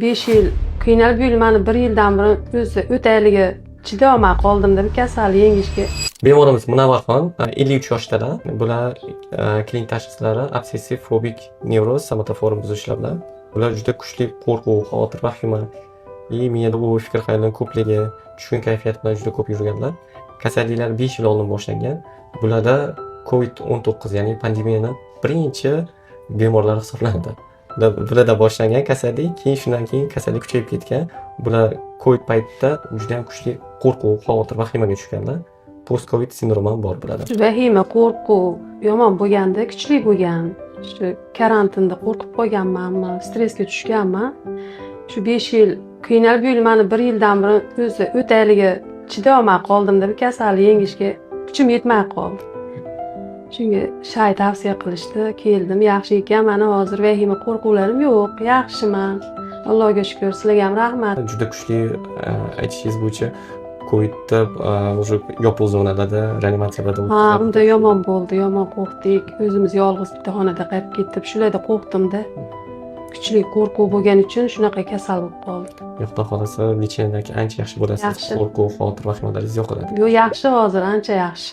5 yil qiynalib yurmani 1 yildan beri o'zi o'tayligi chidolmay qoldimda bu kasalni yengishga. Bemorimiz Munavvarxon 53 yoshdalar. Bular klinik tashxislari obsessiv fobik nevroz somatoform buzilishlar bilan. Bular juda kuchli qo'rquv, xavotir, vahima, miyada bu fikr xayollar ko'pligi, tushkun kayfiyat bilan juda ko'p yurganlar. Kasalliklar 5 yil oldin boshlangan. Bularda COVID-19 ya'ni pandemiyaning birinchi bemorlari hisoblanadi. Bularda boshlangan kasallik, shundan keyin kasallik kuchayib ketgan. Bular COVID paytida juda ham kuchli qo'rquv, xavotir, vahimaga tushganlar. Post COVID sindromi ham bor bularda. Vahima, qo'rquv yomon bo'lganda, kuchli bo'lgan. Shu karantinda qo'rqib qolganmanmi, stressga tushganman. Shu 5 yil qiynalib yurmani 1 yildan beri o'zi o'tayligi chidolmay qoldimda bu kasalni yengishga kuchim yetmay qoldi. Shunga shay tavsiya qilishdi, keldim, yaxshi ekan, mana hozir vahima qo'rquvlarim yo'q, yaxshiman. Allohga shukr, sizlarga ham rahmat. Juda kuchli aytishingiz bo'yicha COVIDda уже yopiq zonalarda, reanimatsiyalarda Ha, unda yomon bo'ldi, yomon qo'rqdik. O'zimiz yolg'iz bitta xonada qolib ketib, shularda qo'rqdimda. Kuchli qo'rquv bo'lgani uchun shunaqa kasal bo'lib qoldim. Xudo xolasa, lichinadagi ancha yaxshi bo'lasiz. Yaxshi. Qo'rquv, xavotir, vahimalaringiz yo'qoladi. Yo'q, yaxshi hozir, ancha yaxshi.